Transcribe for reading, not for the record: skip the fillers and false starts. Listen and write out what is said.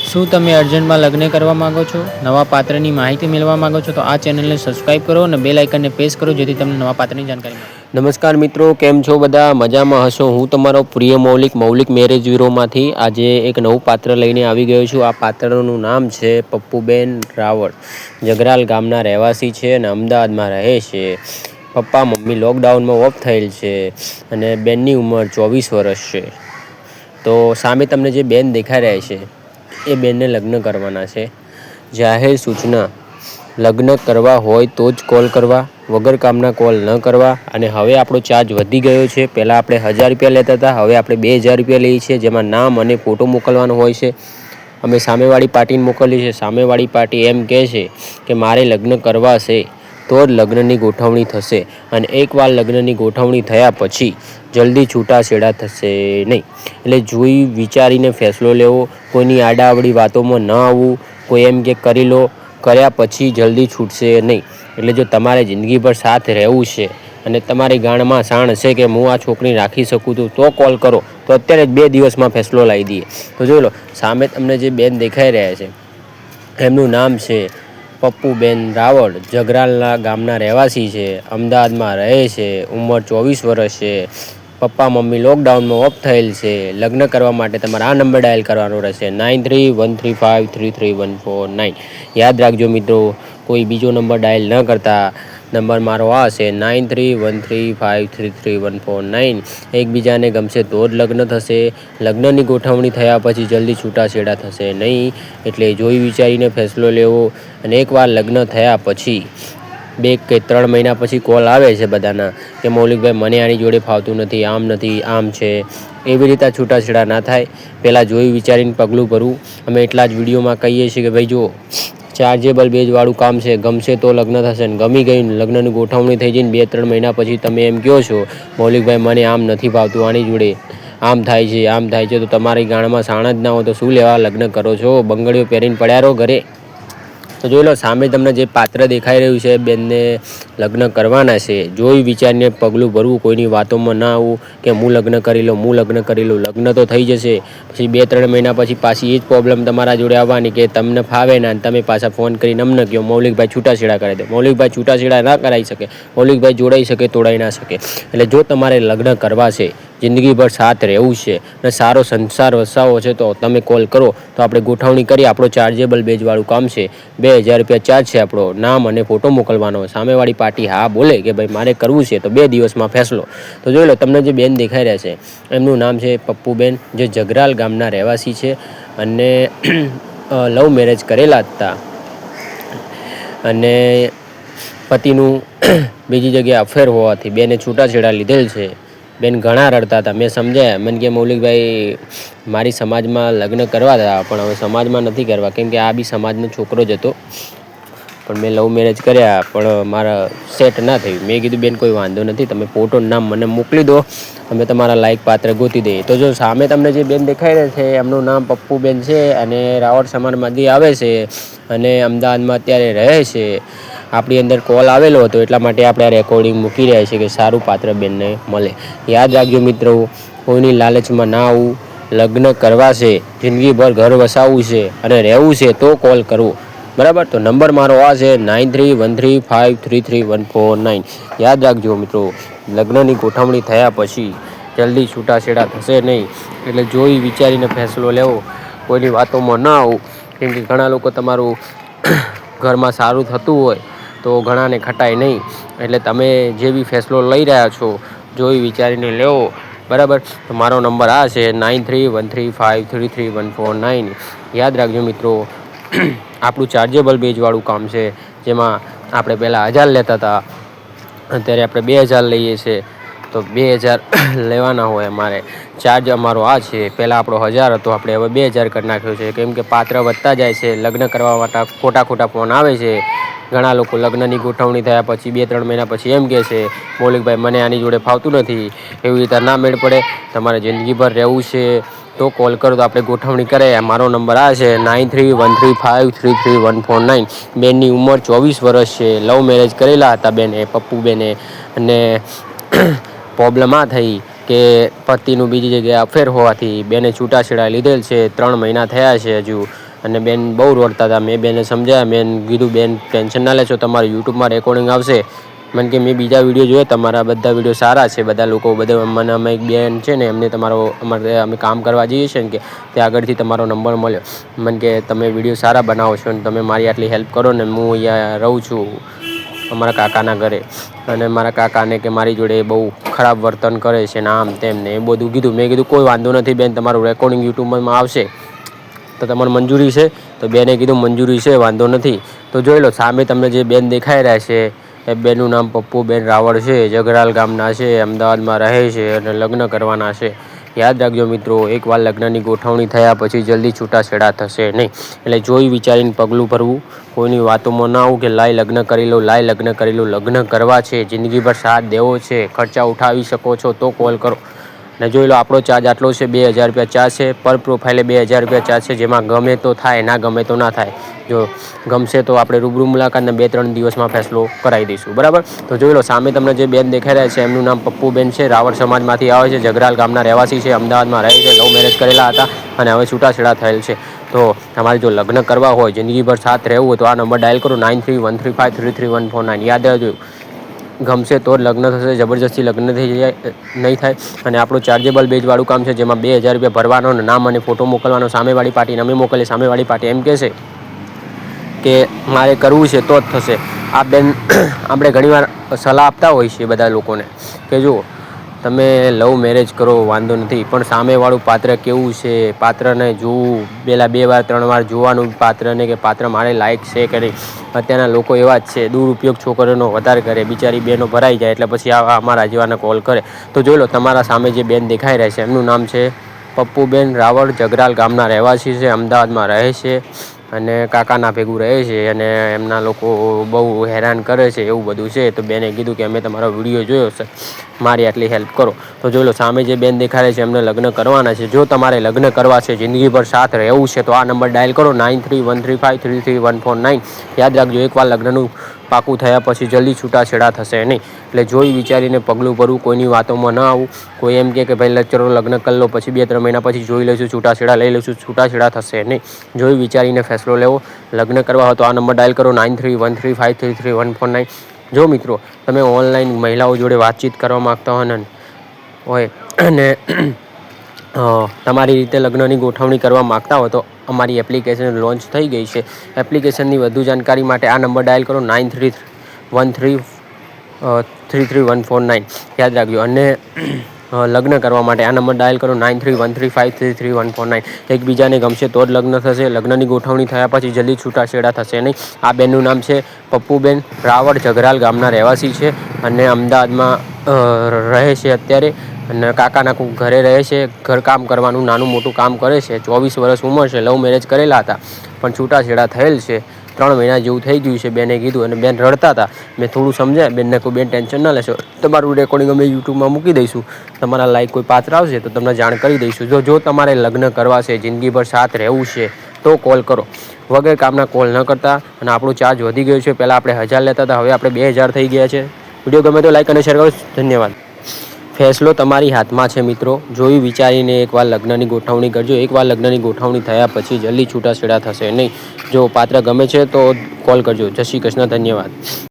શું તમે અર્જન્ટમાં લગ્ન કરવા માંગો છો? નવા પાત્રની માહિતી મેળવવા માંગો છો? તો આ ચેનલને સબસ્ક્રાઇબ કરો અને બેલ આઇકનને પ્રેસ કરો જેથી તમને નવા પાત્રની જાણકારી મળે. નમસ્કાર મિત્રો, કેમ છો બધા? મજામાં હશો. હું તમારો પ્રિય મૌલિક મેરેજ બ્યુરોમાંથી આજે એક નવું પાત્ર લઈને આવી ગયો છું. આ પાત્રનું નામ છે પપ્પુબેન રાવળ. જગરાલ ગામના રહેવાસી છે અને અમદાવાદમાં રહે છે. પપ્પા મમ્મી લોકડાઉનમાં ઓફ થયેલ છે અને બેનની ઉંમર 24 વર્ષ છે. તો સામે તમને જે બેન દેખાઈ રહ્યા છે એ બેનને લગ્ન કરવાના છે. જાહેર સૂચના: લગ્ન કરવા હોય તો જ કોલ કરવા, વગર કામના કોલ ન કરવા. અને હવે આપણો ચાર્જ વધી ગયો છે. પહેલાં આપણે 1000 રૂપિયા લેતા હતા, હવે આપણે 2000 રૂપિયા લઈએ છીએ, જેમાં નામ અને ફોટો મોકલવાનો હોય છે. અમે સામેવાળી પાર્ટીને મોકલીએ છીએ. સામેવાળી પાર્ટી એમ કહે છે કે મારે લગ્ન કરવા છે તો જ લગ્નની ગોઠવણી થશે, અને એકવાર લગ્નની ગોઠવણી થયા પછી જલ્દી છૂટાછેડા થશે નહીં. એટલે જોઈ વિચારીને ફેસલો લેવો. કોઈની આડાઅવળી વાતોમાં ન આવવું. કોઈ એમ કે કરી લો, કર્યા પછી જલ્દી છૂટશે નહીં. એટલે જો તમારે જિંદગીભર સાથ રહેવું છે અને તમારી ગાણમાં શાણ છે કે હું આ છોકરી રાખી શકું છું, તો કોલ કરો. તો અત્યારે જ 2 દિવસમાં ફેસલો લાવી દઈએ. તો જોઈ લો, સામે તમને જે બેન દેખાઈ રહ્યા છે એમનું નામ છે પપ્પુબેન રાવળ. જગરાલના ગામના રહેવાસી છે, અમદાવાદમાં રહે છે, ઉંમર 24 વર્ષ છે. પપ્પા મમ્મી લોકડાઉનમાં ઓફ થયેલ છે. લગ્ન કરવા માટે તમારે આ નંબર ડાયલ કરવાનો રહેશે, 9313533149. યાદ રાખજો મિત્રો, કોઈ બીજો નંબર ડાયલ ન કરતા. નંબર મારો આ છે 9313533149. એકબીજાને ગમશે તો જ લગ્ન થશે. લગ્નની ગોઠવણી થયા પછી જલ્દી છૂટાછેડા થશે નહીં. એટલે જોઈ વિચારીને ફેસલો લેવો. અને એકવાર લગ્ન થયા પછી 2 કે 3 મહિના પછી કોલ આવે છે બધાના કે મૌલિકભાઈ મને આની જોડે ફાવતું નથી, આમ નથી, આમ છે. એવી રીતે છૂટાછેડા ના થાય. પહેલાં જોઈ વિચારીને પગલું ભરવું. અમે એટલા જ વિડીયોમાં કહીએ છીએ કે ભાઈ જો, ચાર્જેબલ બેઝવાળું કામ છે. ગમશે તો લગ્ન થશે, ને ગમી ગઈ લગ્નની ગોઠવણી થઈ જઈને 2-3 મહિના પછી તમે એમ કહો છો મૌલિકભાઈ મને આમ નથી ફાવતું, આની જોડે આમ થાય છે, આમ થાય છે, તો તમારી ગાણમાં શાણ જ ના હોય તો શું લેવા લગ્ન કરો છો? બંગડીઓ પહેરીને પડ્યા રહો ઘરે. તો જોઈ લો, સામે તમને જે પાત્ર દેખાઈ રહ્યું છે બેનને લગ્ન કરવાના છે. જોઈ વિચારીને પગલું ભરવું. કોઈની વાતોમાં ના આવવું કે હું લગ્ન કરી લઉં, હું લગ્ન કરી લઉં. લગ્ન તો થઈ જશે, પછી 2-3 મહિના પછી પાછી એ જ પ્રોબ્લેમ તમારા જોડે આવવાની કે તમને ફાવે ના, અને તમે પાછા ફોન કરીને અમને કહો મૌલિકભાઈ છૂટાછેડા કરી દે. મૌલિકભાઈ છૂટાછેડા ના કરાવી શકે, મૌલિકભાઈ જોડાઈ શકે, તોડાઈ ના શકે. એટલે જો તમારે લગ્ન કરવા છે, જિંદગીભર સાથ રહેવું છે અને સારો સંસાર વસાવો છે, તો તમે કોલ કરો તો આપણે ગોઠવણી કરીએ. આપણો ચાર્જેબલ બેઝવાળું કામ છે. 2000 રૂપિયા ચાર્જ છે આપણો. નામ અને ફોટો મોકલવાનો. સામેવાળી પાર્ટી હા બોલે કે ભાઈ મારે કરવું છે તો 2 દિવસમાં ફેસલો. તો જોઈ લો, તમને જે બેન દેખાઈ રહ્યા છે એમનું નામ છે પપ્પુબેન, જે જગરાલ ગામના રહેવાસી છે અને લવ મેરેજ કરેલા હતા. અને પતિનું બીજી જગ્યાએ અફેર હોવાથી બેને છૂટાછેડા લીધેલ છે. બેન ઘણા રડતા હતા. મેં સમજાયા, મને કે મૌલિકભાઈ મારી સમાજમાં લગ્ન કરવા હતા, પણ હવે સમાજમાં નથી કરવા, કેમ કે આ બી સમાજનો છોકરો જ હતો. પણ મેં લવ મેરેજ કર્યા પણ મારા સેટ ના થયું. મેં કીધું બેન કોઈ વાંધો નથી, તમે ફોટો નામ મને મોકલી દો, અમે તમારા લાયક પાત્ર ગોતી દઈએ. તો જો સામે તમને જે બેન દેખાઈ રહ્યા છે એમનું નામ પપ્પુબેન છે અને રાવળ સમાજમાંથી આવે છે અને અમદાવાદમાં અત્યારે રહે છે. આપણી અંદર કોલ આવેલો હતો એટલા માટે આપણે આ રેકોર્ડિંગ મૂકી રહ્યા છીએ કે સારું પાત્ર બેનને મળે. યાદ રાખજો મિત્રો, કોઈની લાલચમાં ના આવવું. લગ્ન કરવા છે, જિંદગીભર ઘર વસાવવું છે અને રહેવું છે તો કોલ કરવો, બરાબર? તો નંબર મારો આ છે 9313533149. યાદ રાખજો મિત્રો, લગ્નની ગોઠવણી થયા પછી જલ્દી છૂટાછેડા થશે નહીં. એટલે જોઈ વિચારીને ફેસલો લેવો. કોઈની વાતોમાં ના આવું, કેમ કે ઘણા લોકો તમારું ઘરમાં સારું થતું હોય તો ઘણાને ખટાય નહીં. એટલે તમે જે બી ફેસલો લઈ રહ્યા છો જોઈ વિચારીને લેવો, બરાબર? તો મારો નંબર આ છે 9313533149. યાદ રાખજો મિત્રો, આપણું ચાર્જેબલ બેઝવાળું કામ છે, જેમાં આપણે પહેલાં 1000 લેતા હતા, અત્યારે આપણે 2000 લઈએ છીએ. તો 2000 લેવાના હોય અમારે. ચાર્જ અમારો આ છે. પહેલાં આપણો 1000 હતો, આપણે હવે 2000 કરી નાખ્યો છે, કેમ કે પાત્ર વધતા જાય છે. લગ્ન કરવા માટે ખોટા ફોન આવે છે. ઘણા લોકો લગ્નની ગોઠવણી થયા પછી 2-3 મહિના પછી એમ કહે છે મૌલિકભાઈ મને આની જોડે ફાવતું નથી. એવી રીતે ના મેળ પડે. તમારે જિંદગીભર રહેવું છે તો કોલ કરો તો આપણે ગોઠવણી કરીએ. મારો નંબર આ છે 9313533149. બેનની ઉંમર 24 વર્ષ છે. લવ મેરેજ કરેલા હતા બેને, પપ્પુબેને. અને પ્રોબ્લેમ આ થઈ કે પતિનું બીજી જગ્યાએ અફેર હોવાથી બેને છૂટાછેડા લીધેલ છે. 3 મહિના થયા છે હજુ. અને બેન બહુ રડતા હતા. મેં બેને સમજાયા. મેં કીધું બેન ટેન્શન ના લેશો, તમારું યુટ્યુબમાં રેકોર્ડિંગ આવશે. મને કે મેં બીજા વિડીયો જોયા, તમારા બધા વિડીયો સારા છે, બધા લોકો બધા મને અમે એક બેન છે ને એમને અમે કામ કરવા જઈએ છીએ ને કે ત્યાં આગળથી તમારો નંબર મળ્યો. મને કે તમે વિડીયો સારા બનાવો છો ને તમે મારી આટલી હેલ્પ કરો ને. હું અહીંયા રહું છું અમારા કાકાના ઘરે, અને મારા કાકાને કે મારી જોડે બહુ ખરાબ વર્તન કરે છે ને આમ તેમ ને એ બધું કીધું. મેં કીધું કોઈ વાંધો નથી બેન, તમારું રેકોર્ડિંગ યુટ્યુબમાં આવશે તો તમારે મંજૂરી છે? તો બેને કીધું મંજૂરી છે, વાંધો નથી. તો જોઈ લો સામે તમને જે બેન દેખાઈ રહ્યા છે એ બેનનું નામ પપ્પુબેન રાવળ છે, જગરાલ ગામના છે, અમદાવાદમાં રહે છે અને લગ્ન કરવાના છે. યાદ રાખજો મિત્રો, એકવાર લગ્નની ગોઠવણી થયા પછી જલ્દી છૂટાછેડા થશે નહીં. એટલે જોઈ વિચારીને પગલું ભરવું, કોઈની વાતોમાં ના આવું કે લાય લગ્ન કરી લો, લાય લગ્ન કરી લો. લગ્ન કરવા છે, જિંદગીભર સાથ દેવો છે, ખર્ચા ઉઠાવી શકો છો તો કોલ કરો. ને જોઈ લો આપણો ચાર્જ આટલો છે, 2000 રૂપિયા ચાર્જ છે. પર પ્રોફાઇલે 2000 રૂપિયા ચાર્જ છે, જેમાં ગમે તો થાય, ના ગમે તો ના થાય. જો ગમશે તો આપણે રૂબરૂ મુલાકાતને 2-3 દિવસમાં ફેસલો કરાવી દઈશું, બરાબર. તો જોઈ લો સામે તમને જે બેન દેખાઈ રહ્યા છે એમનું નામ પપ્પુબેન છે, રાવળ સમાજમાંથી આવે છે, જગરાલ ગામના રહેવાસી છે, અમદાવાદમાં રહે છે, લવ મેરેજ કરેલા હતા અને હવે છૂટાછેડા થયેલ છે. તો તમારે જો લગ્ન કરવા હોય, જિંદગીભર સાથ રહેવું હોય તો આ નંબર ડાયલ કરો 9313533149. યાદ રાખજો, ગમશે તો જ લગ્ન થશે, જબરજસ્તી લગ્ન થઈ જાય નહીં થાય. અને આપણું ચાર્જેબલ બેજવાળું કામ છે, જેમાં 2000 રૂપિયા ભરવાનો, નામ અને ફોટો મોકલવાનો. સામેવાળી પાર્ટીને અમે મોકલીએ, સામેવાળી પાર્ટી એમ કહેશે કે મારે કરવું છે તો જ થશે. આ બેન આપણે ઘણીવાર સલાહ આપતા હોય છીએ બધા લોકોને કે જુઓ તમે લવ મેરેજ કરો વાંધો નથી, પણ સામેવાળું પાત્ર કેવું છે, પાત્રને જોવું, પહેલાં 2 વાર 3 વાર જોવાનું પાત્રને કે પાત્ર મારે લાયક છે કે નહીં. અત્યારના લોકો એવા જ છે, દુરુપયોગ છોકરીઓનો વધારે કરે, બિચારી બેનો ભરાઈ જાય એટલે પછી અમારા જેવાને કોલ કરે. તો જોઈ લો તમારા સામે જે બેન દેખાઈ રહ્યા છે એમનું નામ છે પપ્પુબેન રાવળ, જગરાલ ગામના રહેવાસી છે, અમદાવાદમાં રહે છે અને કાકાના ભેગું રહે છે અને એમના લોકો બહુ હેરાન કરે છે એવું બધું છે. તો બેને કીધું કે અમે તમારો વિડીયો જોયો છે, મારી આટલી હેલ્પ કરો. તો જોઈ લો સામે જે બેન દેખાડે છે એમને લગ્ન કરવાના છે. જો તમારે લગ્ન કરવા છે, જિંદગીભર સાથ રહેવું છે તો આ નંબર ડાયલ કરો 9313533149. યાદ રાખજો, એકવાર લગ્નનું પાકું થયા પછી જલ્દી છૂટાછેડા થશે નહીં. એટલે જોઈ વિચારીને પગલું ભરવું, કોઈની વાતોમાં ન આવું. કોઈ એમ કે ભાઈ ચલો લગ્ન કરી લો, પછી 2-3 મહિના પછી જોઈ લઈશું, છૂટાછેડા લઈ લઈશું, છૂટાછેડા થશે નહીં. જોઈ વિચારીને ફેસલો લેવો. લગ્ન કરવા હોય તો આ નંબર ડાયલ કરો 9313533149. જો મિત્રો તમે ઓનલાઈન મહિલાઓ જોડે વાતચીત કરવા માગતા હોય અને તમારી રીતે લગ્નની ગોઠવણી કરવા માગતા હોય તો અમારી એપ્લિકેશન લોન્ચ થઈ ગઈ છે. એપ્લિકેશનની વધુ જાણકારી માટે આ નંબર ડાયલ કરો 9313533149. યાદ રાખજો. અને લગ્ન કરવા માટે આ નંબર ડાયલ કરો 9313533149. એકબીજાને ગમશે તો જ લગ્ન થશે, લગ્નની ગોઠવણી થયા પછી જલ્દી છૂટાછેડા થશે નહીં. આ બેનનું નામ છે પપ્પુબેન રાવળ, જગરાલ ગામના રહેવાસી છે અને અમદાવાદમાં રહે છે અત્યારે, અને કાકાના ઘરે રહે છે. ઘરકામ કરવાનું, નાનું મોટું કામ કરે છે. 24 વર્ષ ઉંમર છે, લવ મેરેજ કરેલા હતા પણ છૂટાછેડા થયેલ છે. 3 મહિના જેવું થઈ ગયું છે બેને કીધું. અને બેન રડતા હતા, મેં થોડું સમજાય બેનને, કોઈ બેન ટેન્શન ના લેશો, તમારું રેકોર્ડિંગ અમે યુટ્યુબમાં મૂકી દઈશું, તમારા લાઈક કોઈ પાત્ર આવશે તો તમને જાણ કરી દઈશું. જો તમારે લગ્ન કરવા છે, જિંદગીભર સાથ રહેવું છે તો કોલ કરો, વગર કામના કોલ ન કરતા. અને આપણો ચાર્જ વધી ગયો છે, પહેલાં આપણે 1000 લેતા હતા, હવે આપણે 2000 થઈ ગયા છે. વિડીયો ગમે તો લાઈક અને શેર કરો. ધન્યવાદ. ફેસલો તમારી હાથમાં છે મિત્રો, જોઈ વિચારીને એકવાર લગ્નની ગોઠવણી કરજો. એકવાર લગ્નની ગોઠવણી થયા પછી જલ્દી છૂટાછેડા થશે નહીં. જો પાત્ર ગમે છે તો કોલ કરજો. જય શ્રી કૃષ્ણ. ધન્યવાદ.